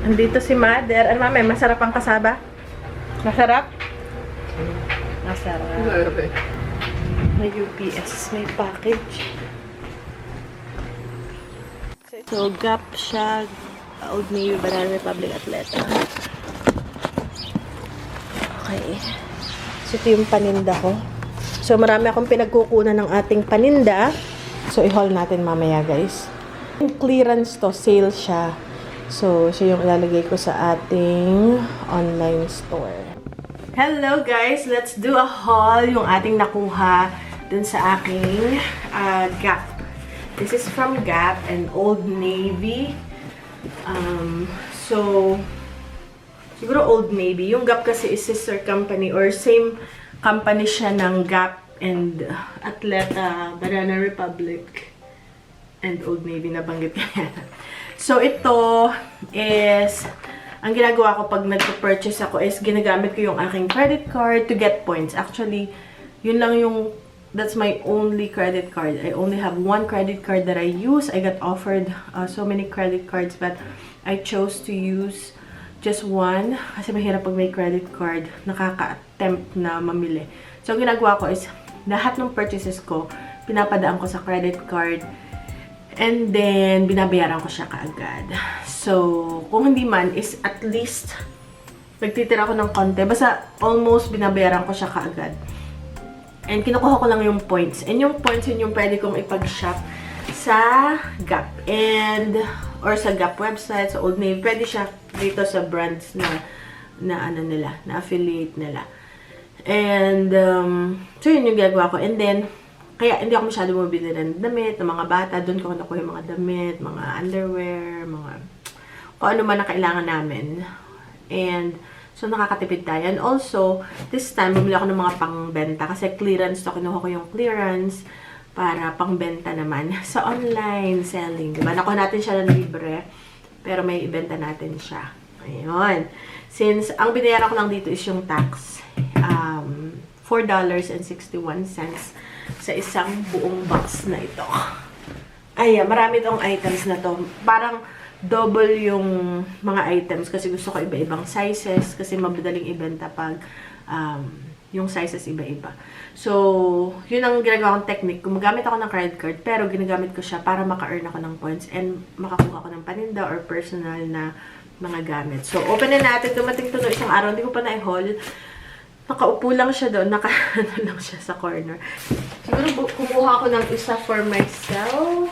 Andito si Mother. Ano mami, masarap ang kasaba? Masarap? Masarap. May UPS, may package. So, Gap siya, Old Navy, Banana Republic, Atleta. Okay. So, ito yung paninda ko. So, marami akong pinagkukunan ng ating paninda. So, i-haul natin mamaya, guys. Yung clearance to, sale siya. So, siya yung ilalagay ko sa ating online store. Hello, guys! Let's do a haul yung ating nakuha dun sa aking Gap. This is from Gap and Old Navy. So, siguro Old Navy. Yung Gap kasi is sister company or same company siya ng Gap and Atleta, Banana Republic, and Old Navy. Nabanggit ko yan. So, ito is, ang ginagawa ko pag nagpa-purchase ako is ginagamit ko yung aking credit card to get points. Actually, yun lang yung, that's my only credit card. I only have one credit card that I use. I got offered so many credit cards, but I chose to use just one kasi mahirap pag may credit card, nakaka-attempt na mamili. So, ang ginagawa ko is, lahat ng purchases ko, pinapadaan ko sa credit card. And then, binabayaran ko siya kaagad. So, kung hindi man, is at least, nagtitira ko ng konti. Basta, almost binabayaran ko siya kaagad. And, kinukuha ko lang yung points. And yung points, yun yung pwede kong ipag-shop sa Gap. And, or sa Gap website, sa Old Navy. Pwede siya dito sa brands na ano nila, na affiliate nila. And, so yun yung gagawa ko. And then, kaya hindi ako masyado mabili ng damit, ng mga bata. Doon ko nakuha yung mga damit, mga underwear, mga kung ano man na kailangan namin. And, so nakakatipid tayo. And also, this time, bumili ako ng mga pangbenta. Kasi clearance to, kinuha ko yung clearance para pangbenta naman sa online selling. Diba? Nakuha natin siya ng libre, pero may ibenta natin siya. Ayun. Since, ang binayaran ko lang dito is yung tax. $4.61 sa isang buong box na ito. Ay, marami itong items na to. Parang double yung mga items kasi gusto ko iba-ibang sizes kasi mabadaling ibenta pag yung sizes iba-iba. So, yun ang ginagawa kong technique. Gumagamit ako ng credit card pero ginagamit ko siya para maka-earn ako ng points and makakuha ako ng paninda or personal na mga gamit. So, open na natin. Dumating to no isang araw. Hindi ko pa na-haul. Nakaupo lang siya doon. Ano lang siya sa corner. Siguro kumuha ako ng isa for myself.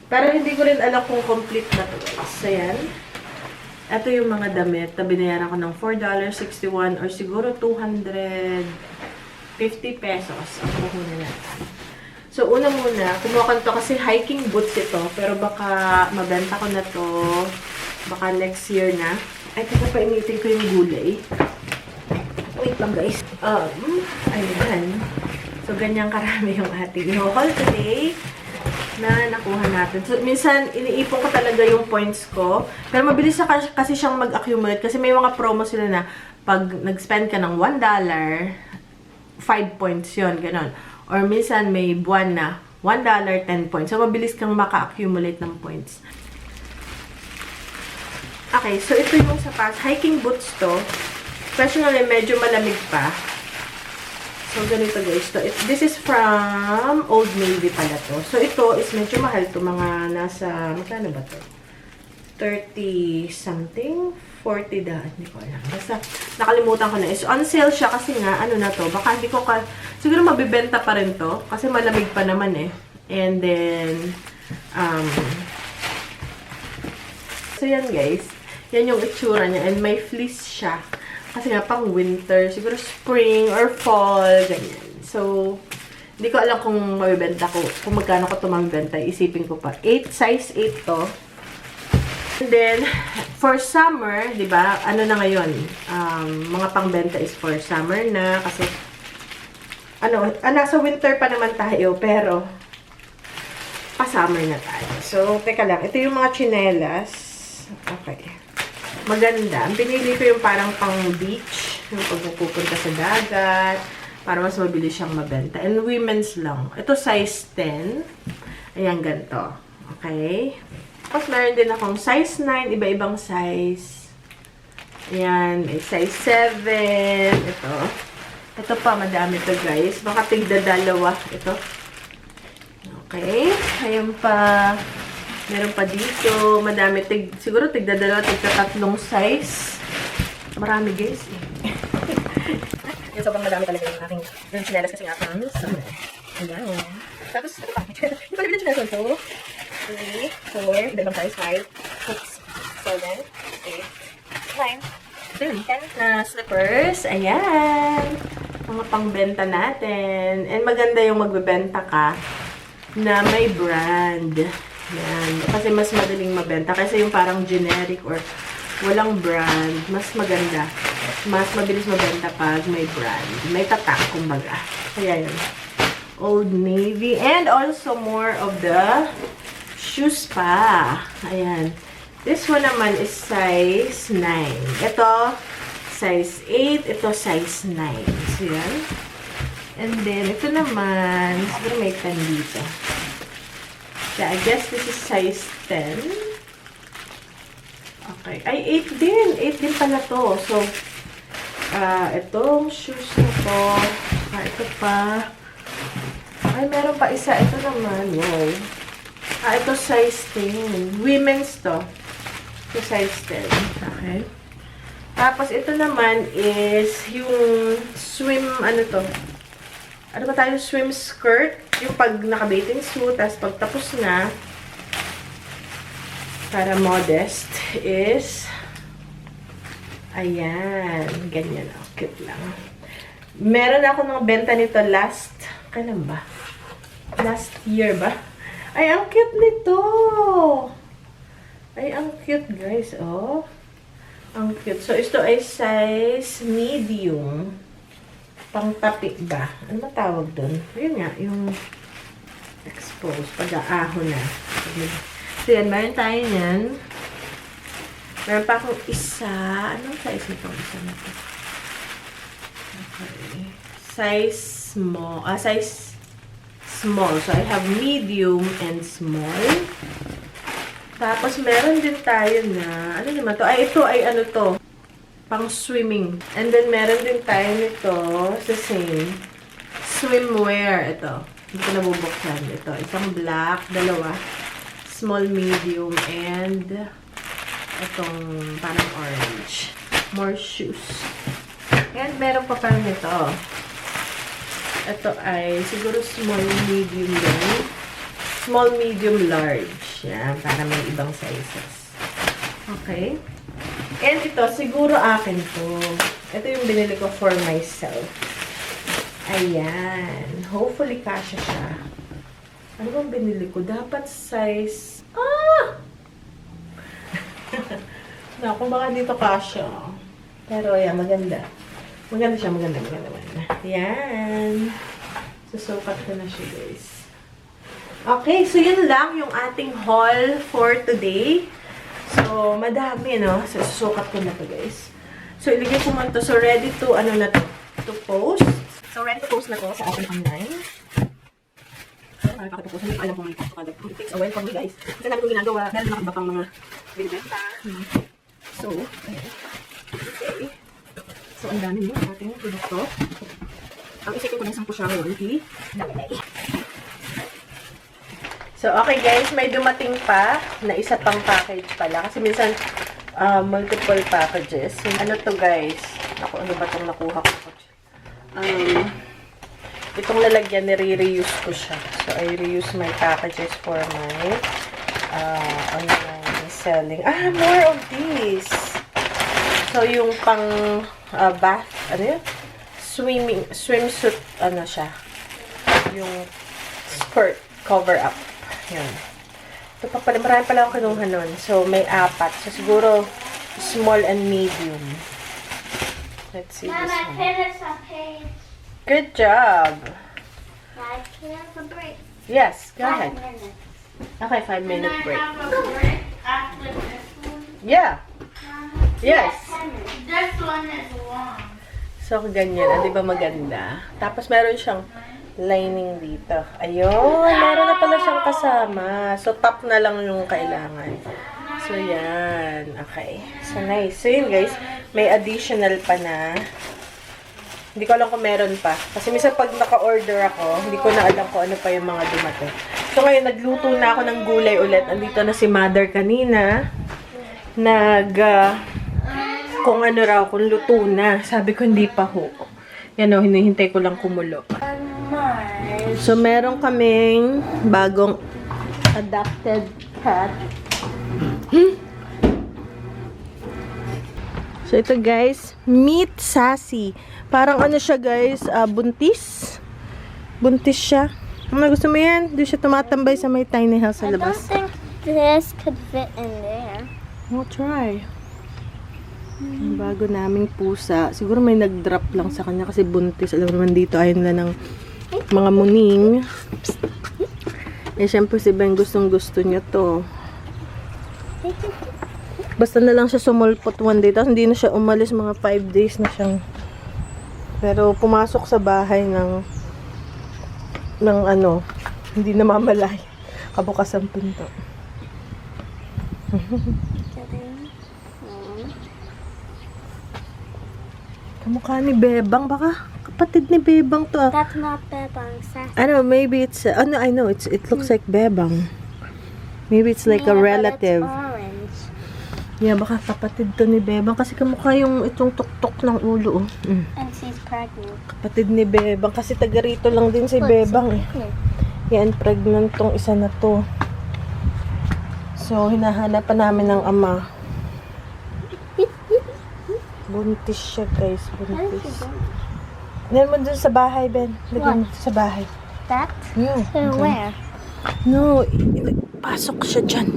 Pero hindi ko rin alam kung complete na to. So, yan. Ito yung mga damit na binayaran ko ng $4.61 or siguro 250 pesos ang puhunan natin. So, una muna, kumuha ko to kasi hiking boots ito. Pero baka mabenta ko na to. Baka next year na. Ay, kaya painitin ko yung gulay. Wait lang, guys. Ayan. So, ganyang karami yung ating haul today na nakuha natin. So, minsan, iniipon ko talaga yung points ko. Pero mabilis na kasi siyang mag-accumulate. Kasi may mga promo sila na pag nag-spend ka ng $1, 5 points yun. Ganon. Or minsan, may buwan na $1, 10 points. So, mabilis kang maka-accumulate ng points. Okay, so ito yung sapatos. Hiking boots to. Personally, medyo malamig pa. So, ganito guys. So, this is from Old Navy pala to. So, ito is medyo mahal to. Mga nasa, magkano ba to? 30 something? 40 daan. Hindi ko alam. Basta, nakalimutan ko na. Is on sale siya kasi nga, ano na to. Baka hindi ko siguro mabibenta pa rin to. Kasi malamig pa naman eh. And then, so yan guys. Yan yung itsura niya. And may fleece siya. Kasi nga, pang winter, siguro spring or fall, ganyan. So, hindi ko alam kung mabibenta ko, kung magkano ko ito mabibenta. Isipin ko pa. Size 8 to. And then, for summer, di ba, ano na ngayon, mga pangbenta is for summer na, kasi, nasa winter pa naman tayo, pero, pa-summer na tayo. So, teka lang, ito yung mga tsinelas. Okay. Maganda. Ang pinili ko yung parang pang beach. Yung pagpupunta sa dagat. Para mas mabilis siyang mabenta. And women's lang. Ito size 10. Ayan, ganito. Okay? Tapos, meron din akong size 9, iba-ibang size. Ayan, may size 7. Ito. Ito pa, madami to guys. Baka tigda dalawa. Ito. Okay. Ayan pa. Meron pa dito. Madami. Siguro tigda dalawa, tigda tatlong size. Marami guys. Yung sobrang madami talaga yung aking chinelas kasi nga pang. So, ayan. Tapos, ito pa. Yung pala yung chinelas ko. 3, 4, iba-ibang size. 5, 6, 7, 8, 9. 10 na slippers. Ayan. Mga pangbenta natin. And maganda yung magbebenta ka na may brand. Ayan. Kasi mas madaling mabenta. Kasi yung parang generic or walang brand, mas maganda. Mas mabilis mabenta pag may brand. May tatak, kumbaga. Kaya yun. Old Navy. And also more of the shoes pa. Ayan. This one naman is size 9. Ito, size 8. Ito, size 9. So, yan. And then, ito naman, siguro may 10 dito. So, I guess this is size 10. Okay. Ay, 8 din. 8 din pala to. So, itong shoes na to. Ito pa. Ay, meron pa isa. Ito naman. Wow. Ito size 10. Women's to. Size 10. Okay. Tapos, ito naman is yung swim, ano to? Ano ba tayo? Swim skirt. Yung pag naka-bathing suit, tapos pag tapos na, para modest, is, ayan. Ganyan. Oh, cute lang. Meron ako ng benta nito kailan ba? Last year ba? Ay, ang cute nito! Ay, ang cute, guys. Oh. Ang cute. So, ito ay size medium. Pang-tapi ba? Ano matawag doon? Ayun nga, yung exposed. Pag-aaho na. So, yan. Meron tayo yan. Meron pa akong isa. Anong size nito? Isa na ito. Okay. Size small. Size small. So, I have medium and small. Tapos, meron din tayo na, ano naman to? Ay, ito ay ano to? Pang swimming. And then, meron din tayo nito, the same. Swimwear. Ito. Hindi ko nabubuksan. Ito. Isang black, dalawa. Small, medium, and itong parang orange. More shoes. And meron pa parang ito. Ito ay siguro small, medium din. Small, medium, large. Yan, para may ibang sizes. Okay. And ito, siguro akin to. Ito yung binili ko for myself. Ayan. Hopefully, kasya siya. Ano bang binili ko? Dapat size... Ah! Naku, baka dito kasya. Pero, ayan, maganda. Maganda siya, maganda. Ayan. Susukat ko na siya, guys. Okay, so yun lang yung ating haul for today. So, madami, no? So, susukat ko na to, guys. So, iligay ko man to. So, ready to, ano na to? To post. So, ready to post na to sa ating online. So, nakakatapost. Hindi ko alam kung may post ka. It takes a while for me, guys. Kasi namin kong ginagawa. Meron na iba pang mga binibenta. So, ayan. Okay. So, ang dami yung ating produkto. Ang isipin ko na isang po siya ngayon. So, okay guys, may dumating pa na isa pang package pala. Kasi minsan, multiple packages. Ano to guys? Ako, ano ba itong nakuha ko? Itong lalagyan, nire-reuse ko siya. So, I reuse my packages for my online selling. More of these. So, yung pang bath, ano yun? Swimsuit, ano siya? Yung skirt, cover up. Yan. Ito pa pala, marami pala akong kinuha nun. So, may 4. So, siguro, small and medium. Let's see this one. Finish a page. Good job. I can have a break. Yes, go 5 ahead. minutes. Okay, 5-minute break. Can I have a break after this one? Yeah. Yes. This one is long. So, ganyan. Di ba maganda? Tapos, meron siyang lining dito. Ayun. Meron na pala siyang kasama. So, top na lang yung kailangan. So, yan. Okay. So, nice. So, yun guys. May additional pa na. Hindi ko alam kung meron pa. Kasi minsan pag naka-order ako, hindi ko na alam kung ano pa yung mga dumating. So, ngayon, nagluto na ako ng gulay ulit. Andito na si Mother kanina. Kung ano raw, kung luto na. Sabi ko, hindi pa ho. Yan o, hinihintay ko lang kumulo. So, meron kaming bagong adopted cat. So, ito guys, meet Sassy. Parang ano siya guys, buntis. Buntis siya. Ano, gusto mo yan? Doon siya tumatambay sa may tiny house sa I don't labas. think this could fit in there. We'll try. Ang bago naming pusa. Siguro may nag-drop lang sa kanya kasi buntis. Alam naman dito, ayun na ng mga muning. Eh, syempre si Ben gustong-gusto niya to. Basta na lang siya sumulpot one day. Tapos hindi na siya umalis. Mga 5 days na siyang... Pero pumasok sa bahay ng ano, hindi na mamalay. Kabukas ang pinto. Kamukha ni Bebang. Baka kapatid ni Bebang to. That's not Bebang Sassy. I don't know, maybe it's... I know, it looks like Bebang. Maybe it's like a relative. But it's orange. Yeah, baka kapatid to ni Bebang. Kasi kamukha yung itong tuktok ng ulo. Oh. And she's pregnant. Kapatid ni Bebang. Kasi taga rito lang din si Look, Bebang. she's pregnant. Yan, pregnant tong isa na to. So, hinahanap pa namin ng ama. Buntis siya, guys. What is she Buntis. doing? Yan mo dun sa bahay, Ben. Lagyan mo sa bahay. That? Yeah. So okay. where? No, pasok siya dyan.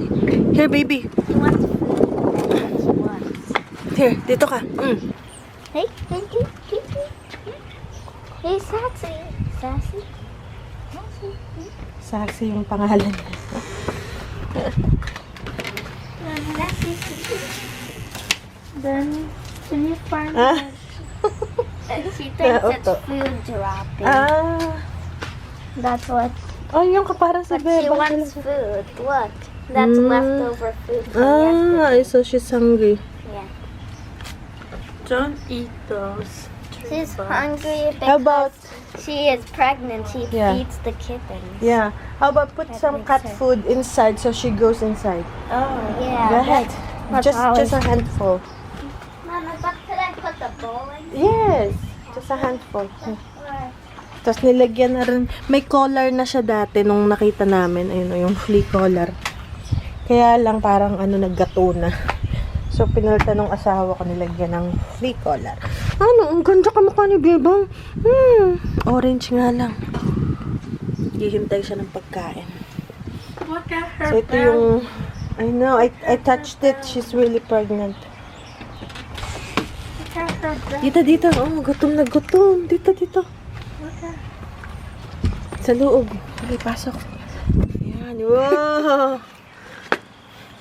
Here, baby. She wants food. That's what she wants. Here, dito ka. Hey, hey, Sassy. Sassy. Sassy. Sassy yung pangalan. Sassy. Then, can you find Ah. She thinks it's Opo. food dropping. That's what. Oh, yung kaparang sa But she Bebang. wants food. Look. That's Mm. leftover food from yesterday. So she's hungry. Yeah. Don't eat those. She's hungry How because about, she is pregnant. She Yeah. feeds the kittens. yeah, how about put That some makes cat sense. food inside so she goes inside? Oh, yeah. Go ahead. that's Just always- a handful. Mama, but could I put the bowl in? Yes, just a handful. Tapos nilagyan na rin, may collar na siya dati nung nakita namin, ayun, yung flea collar. Kaya lang parang ano, naggato na. So, pinalitan ng asawa ko, nilagyan ng flea collar. Ano, ang ganda ka mukha ni Bebang. Orange nga lang. Hihintay siya ng pagkain. Look at her. So, ito yung, I know, I touched it. She's really pregnant. Look at her belly. Dito. Oh, gutom na gutom. Dito. Look at Sa loob. Okay, pasok. Ayan. Wow.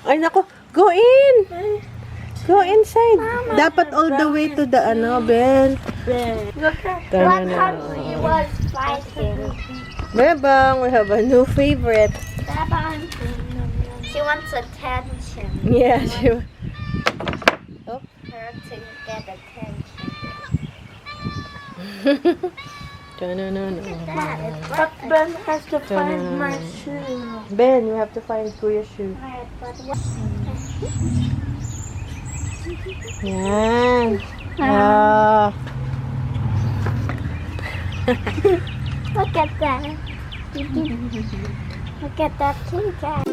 Ay, nako. Go in. Go inside. Dapat all the way to the ano, Ben. Look at her. Tama Look na. how she was fighting. Bebang, we have a new favorite. She wants attention. Yeah, she... Her to get attention. Ta-na-na-na. That is But Ben has to find find my my shoe. Ben, you have to find Kuya's shoe. Alright, but what? Yan. Ah. Look at that. Look at that kitty cat.